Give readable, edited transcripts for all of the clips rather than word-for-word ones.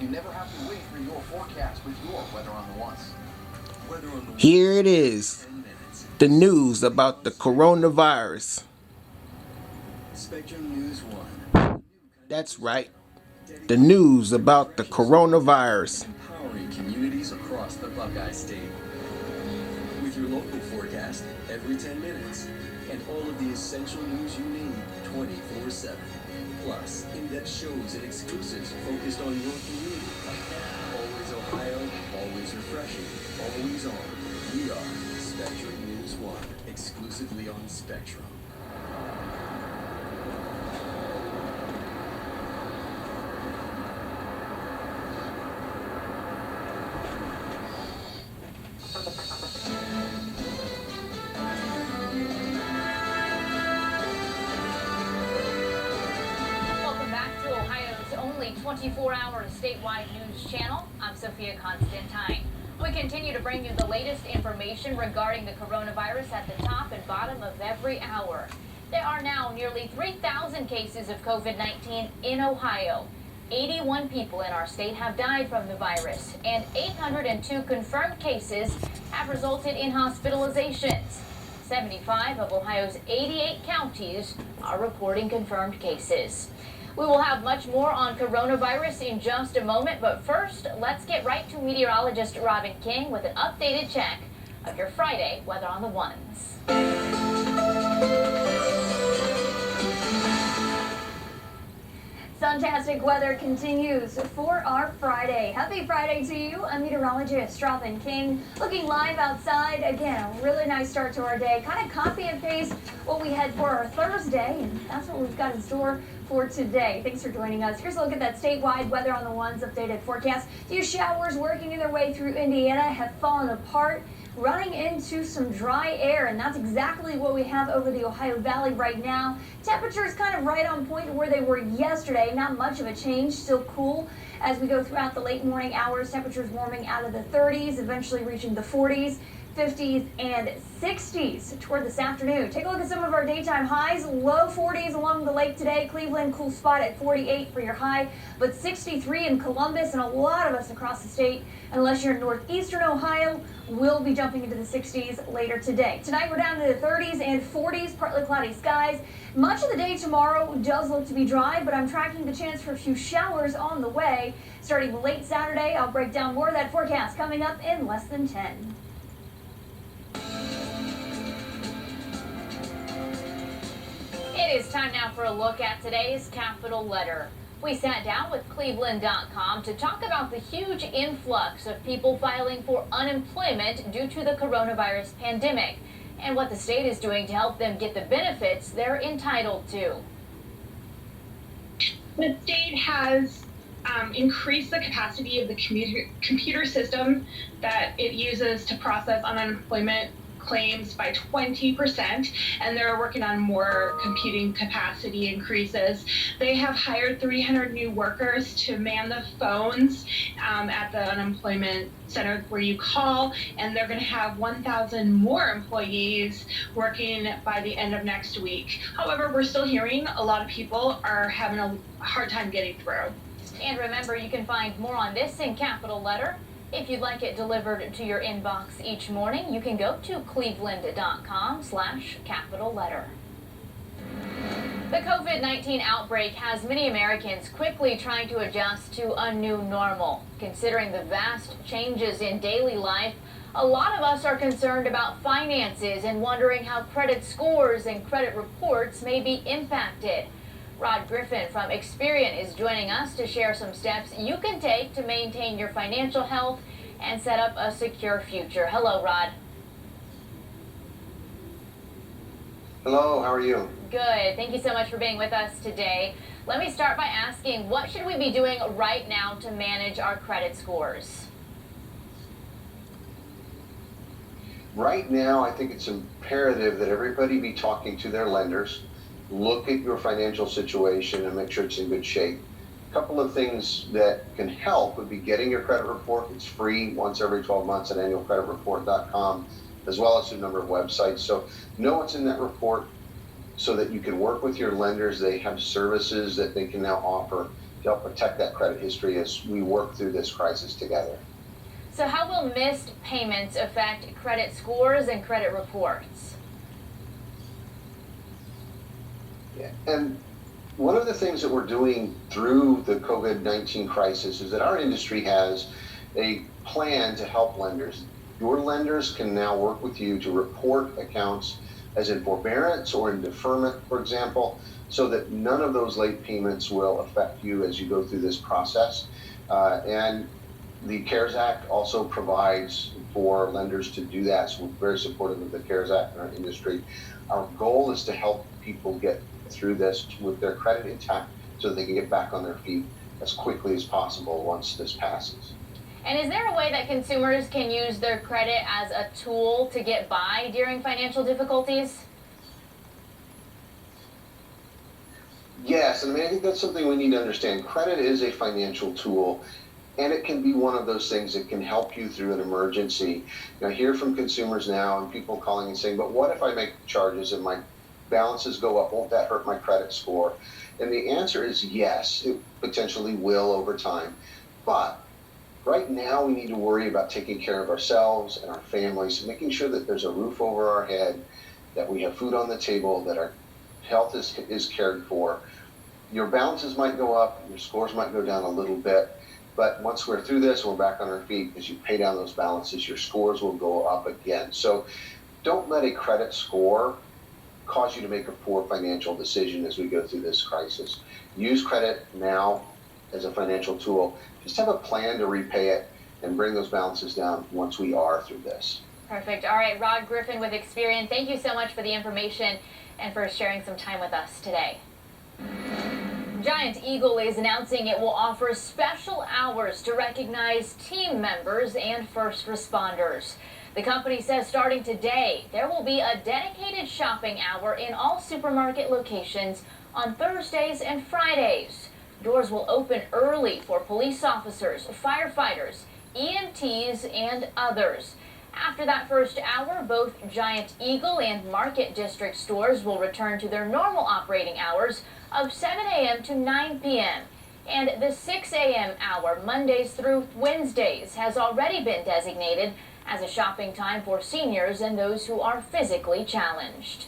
You never have to wait for your forecast with your Weather on the Ones. Here it is, the news about the coronavirus. Spectrum News 1. That's right, the news about the coronavirus. Empowering communities across the Buckeye State. With your local forecast every 10 minutes and all of the essential news you need 24/7. Plus, in-depth shows and exclusives focused on your community. Always Ohio, always refreshing, always on. We are Spectrum News 1, exclusively on Spectrum. Welcome back to Ohio's only 24-hour statewide news channel. I'm Sophia Constantine. We continue to bring you the latest information regarding the coronavirus at the top and bottom of every hour. There are now nearly 3,000 cases of COVID-19 in Ohio. 81 people in our state have died from the virus, and 802 confirmed cases have resulted in hospitalizations. 75 of Ohio's 88 counties are reporting confirmed cases. We will have much more on coronavirus in just a moment, but first, let's get right to meteorologist Robin King with an updated check of your Friday Weather on the Ones. Fantastic weather continues for our Friday. Happy Friday to you. I'm meteorologist Robin King. Looking live outside. Again, a really nice start to our day. Kind of copy and paste what we had for our Thursday, and that's what we've got in store for today. Thanks for joining us. Here's a look at that statewide Weather on the Ones updated forecast. Few showers working their way through Indiana have fallen apart, running into some dry air, and that's exactly what we have over the Ohio Valley right now. Temperatures kind of right on point to where they were yesterday. Not much of a change, still cool as we go throughout the late morning hours. Temperatures warming out of the 30s, eventually reaching the 40s. 50s and 60s toward this afternoon. Take a look at some of our daytime highs. Low 40s along the lake today. Cleveland, cool spot at 48 for your high, but 63 in Columbus, and a lot of us across the state, unless you're in northeastern Ohio, will be jumping into the 60s later today. Tonight we're down to the 30s and 40s, partly cloudy skies. Much of the day tomorrow does look to be dry, but I'm tracking the chance for a few showers on the way. Starting late Saturday, I'll break down more of that forecast coming up in less than 10. It is time now for a look at today's capital letter. We sat down with Cleveland.com to talk about the huge influx of people filing for unemployment due to the coronavirus pandemic and what the state is doing to help them get the benefits they're entitled to. The state has increased the capacity of the computer system that it uses to process unemployment claims by 20%, and they're working on more computing capacity increases. They have hired 300 new workers to man the phones at the unemployment center where you call, and they're going to have 1,000 more employees working by the end of next week. However, we're still hearing a lot of people are having a hard time getting through. And remember, you can find more on this in capital letter. If you'd like it delivered to your inbox each morning, you can go to cleveland.com/capital letter. The COVID-19 outbreak has many Americans quickly trying to adjust to a new normal. Considering the vast changes in daily life, a lot of us are concerned about finances and wondering how credit scores and credit reports may be impacted. Rod Griffin from Experian is joining us to share some steps you can take to maintain your financial health and set up a secure future. Hello, Rod. Hello, how are you? Good. Thank you so much for being with us today. Let me start by asking, what should we be doing right now to manage our credit scores? Right now, I think it's imperative that everybody be talking to their lenders, look at your financial situation and make sure it's in good shape. A couple of things that can help would be getting your credit report. It's free once every 12 months at annualcreditreport.com, as well as a number of websites. So know what's in that report so that you can work with your lenders. They have services that they can now offer to help protect that credit history as we work through this crisis together. So how will missed payments affect credit scores and credit reports? Yeah. And one of the things that we're doing through the COVID-19 crisis is that our industry has a plan to help lenders. Your lenders can now work with you to report accounts as in forbearance or in deferment, for example, so that none of those late payments will affect you as you go through this process. And the CARES Act also provides for lenders to do that, so we're very supportive of the CARES Act in our industry. Our goal is to help people get through this with their credit intact so that they can get back on their feet as quickly as possible once this passes. And is there a way that consumers can use their credit as a tool to get by during financial difficulties? Yes, and I think that's something we need to understand. Credit is a financial tool, and it can be one of those things that can help you through an emergency. I hear from consumers now and people calling and saying, but what if I make charges and my balances go up? Won't that hurt my credit score? And the answer is yes, it potentially will over time. But right now we need to worry about taking care of ourselves and our families, making sure that there's a roof over our head, that we have food on the table, that our health is cared for. Your balances might go up, your scores might go down a little bit, but once we're through this, we're back on our feet. As you pay down those balances, your scores will go up again. So don't let a credit score cause you to make a poor financial decision as we go through this crisis. Use credit now as a financial tool. Just have a plan to repay it and bring those balances down once we are through this. Perfect. All right, Rod Griffin with Experian, thank you so much for the information and for sharing some time with us today. Giant Eagle is announcing it will offer special hours to recognize team members and first responders. The company says starting today, there will be a dedicated shopping hour in all supermarket locations on Thursdays and Fridays. Doors will open early for police officers, firefighters, EMTs, and others. After that first hour, both Giant Eagle and Market District stores will return to their normal operating hours of 7 a.m. to 9 p.m. And the 6 a.m. hour, Mondays through Wednesdays, has already been designated as a shopping time for seniors and those who are physically challenged.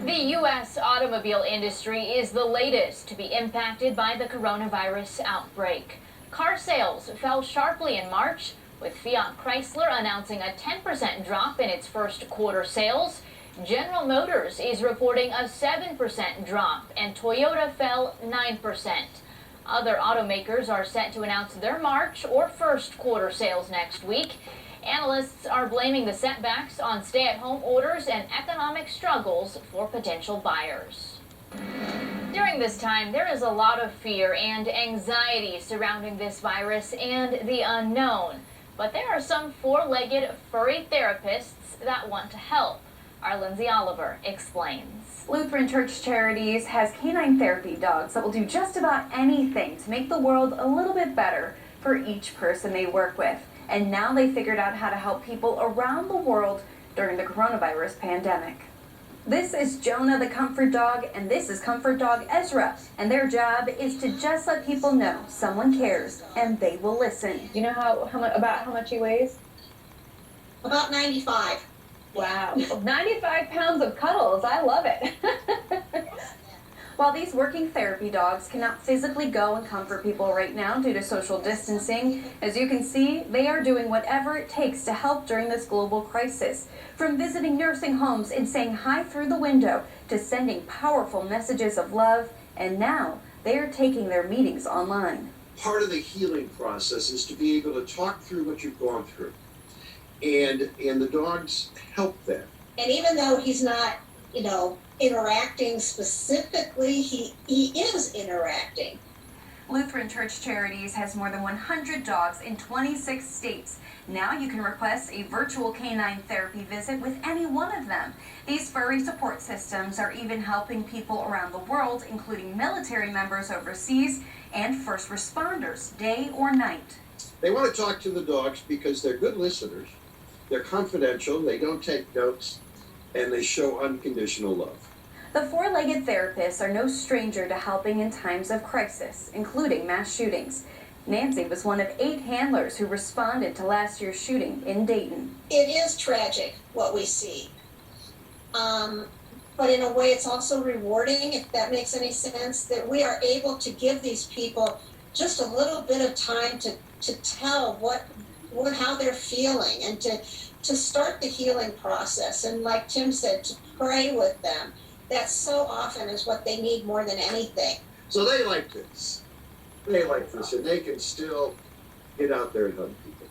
The U.S. automobile industry is the latest to be impacted by the coronavirus outbreak. Car sales fell sharply in March, with Fiat Chrysler announcing a 10% drop in its first quarter sales. General Motors is reporting a 7% drop, and Toyota fell 9%. Other automakers are set to announce their March or first quarter sales next week. Analysts are blaming the setbacks on stay-at-home orders and economic struggles for potential buyers. During this time, there is a lot of fear and anxiety surrounding this virus and the unknown. But there are some four-legged furry therapists that want to help. Our Lindsay Oliver explains. Lutheran Church Charities has canine therapy dogs that will do just about anything to make the world a little bit better for each person they work with. And now they figured out how to help people around the world during the coronavirus pandemic. This is Jonah the Comfort Dog, and this is Comfort Dog Ezra. And their job is to just let people know someone cares, and they will listen. Do you know how much he weighs? About 95. Wow. 95 pounds of cuddles. I love it. While these working therapy dogs cannot physically go and comfort people right now due to social distancing, as you can see, they are doing whatever it takes to help during this global crisis. From visiting nursing homes and saying hi through the window to sending powerful messages of love, and now they are taking their meetings online. Part of the healing process is to be able to talk through what you've gone through. And the dogs help that. And even though he's not, interacting specifically, he is interacting. Lutheran Church Charities has more than 100 dogs in 26 states. Now you can request a virtual canine therapy visit with any one of them. These furry support systems are even helping people around the world, including military members overseas and first responders, day or night. They want to talk to the dogs because they're good listeners, they're confidential, they don't take notes, and they show unconditional love. The four-legged therapists are no stranger to helping in times of crisis, including mass shootings. Nancy was one of 8 handlers who responded to last year's shooting in Dayton. It is tragic what we see. But in a way, it's also rewarding, if that makes any sense, that we are able to give these people just a little bit of time to tell how they're feeling and to start the healing process. And like Tim said, to pray with them. That so often is what they need more than anything. So they like this. They like this, and they can still get out there and hug people.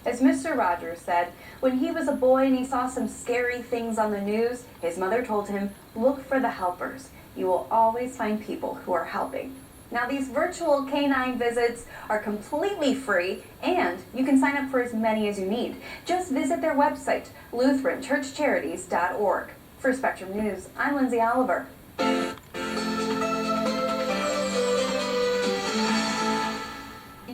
As Mr. Rogers said, when he was a boy and he saw some scary things on the news, his mother told him, look for the helpers. You will always find people who are helping. Now, these virtual canine visits are completely free, and you can sign up for as many as you need. Just visit their website, LutheranChurchCharities.org. For Spectrum News, I'm Lindsay Oliver.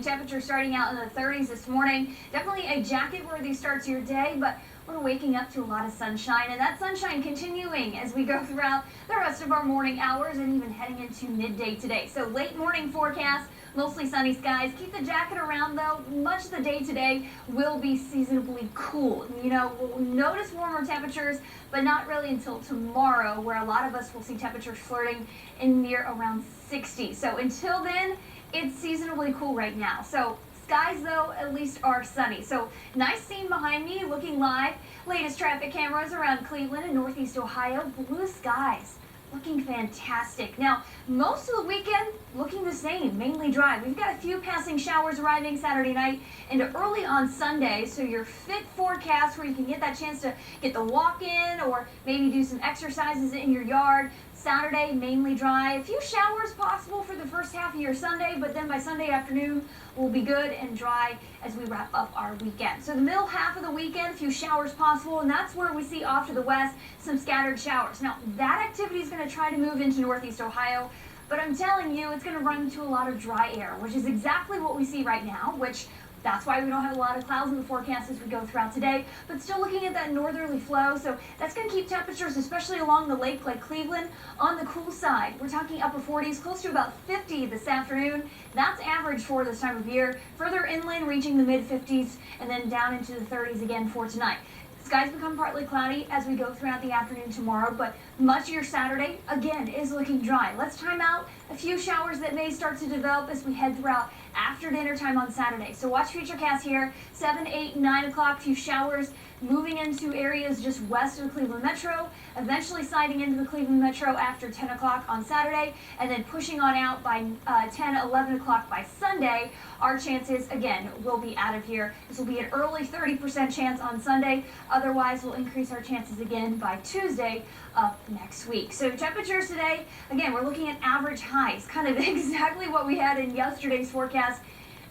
Temperature starting out in the 30s this morning. Definitely a jacket-worthy start to your day, but we're waking up to a lot of sunshine, and that sunshine continuing as we go throughout the rest of our morning hours and even heading into midday today. So late morning forecast, mostly sunny skies. Keep the jacket around though. Much of the day today will be seasonably cool. You know, we'll notice warmer temperatures, but not really until tomorrow, where a lot of us will see temperatures flirting in near around 60. So until then, it's seasonably cool right now. So skies, though, at least are sunny. So nice scene behind me, looking live. Latest traffic cameras around Cleveland and Northeast Ohio. Blue skies, looking fantastic. Now, most of the weekend looking the same, mainly dry. We've got a few passing showers arriving Saturday night and early on Sunday. So your fit forecast where you can get that chance to get the walk in or maybe do some exercises in your yard. Saturday, mainly dry. A few showers possible for the first half of your Sunday, but then by Sunday afternoon, we'll be good and dry as we wrap up our weekend. So the middle half of the weekend, a few showers possible, and that's where we see off to the west some scattered showers. Now, that activity is going to try to move into Northeast Ohio, but I'm telling you, it's going to run into a lot of dry air, which is exactly what we see right now, which that's why we don't have a lot of clouds in the forecast as we go throughout today, but still looking at that northerly flow. So that's going to keep temperatures, especially along the lake like Cleveland, on the cool side. We're talking upper 40s, close to about 50 this afternoon. That's average for this time of year. Further inland, reaching the mid-50s, and then down into the 30s again for tonight. Skies become partly cloudy as we go throughout the afternoon tomorrow, but much of your Saturday, again, is looking dry. Let's time out a few showers that may start to develop as we head throughout after dinner time on Saturday. So watch Futurecast here, 7, 8, 9 o'clock, few showers moving into areas just west of the Cleveland Metro, eventually sliding into the Cleveland Metro after 10 o'clock on Saturday, and then pushing on out by 10, 11 o'clock by Sunday. Our chances, again, will be out of here. This will be an early 30% chance on Sunday. Otherwise, we'll increase our chances again by Tuesday up next week. So temperatures today, again, we're looking at average highs, kind of exactly what we had in yesterday's forecast.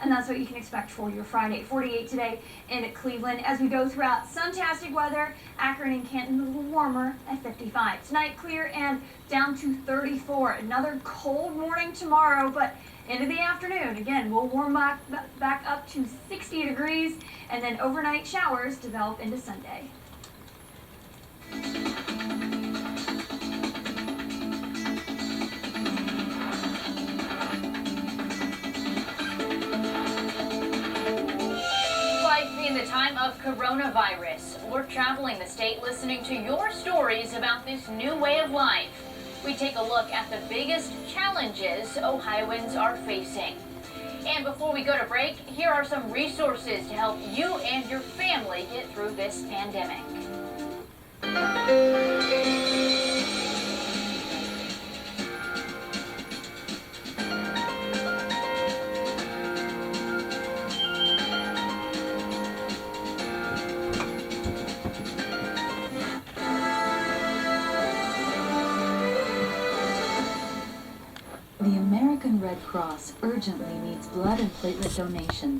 And that's what you can expect for your Friday. 48 today in Cleveland. As we go throughout, suntastic weather. Akron and Canton a little warmer at 55. Tonight, clear and down to 34. Another cold morning tomorrow, but into the afternoon, again, we'll warm back up to 60 degrees, and then overnight showers develop into Sunday. In the time of coronavirus, we're traveling the state listening to your stories about this new way of life. We take a look at the biggest challenges Ohioans are facing. And before we go to break, here are some resources to help you and your family get through this pandemic. The American Red Cross urgently needs blood and platelet donations.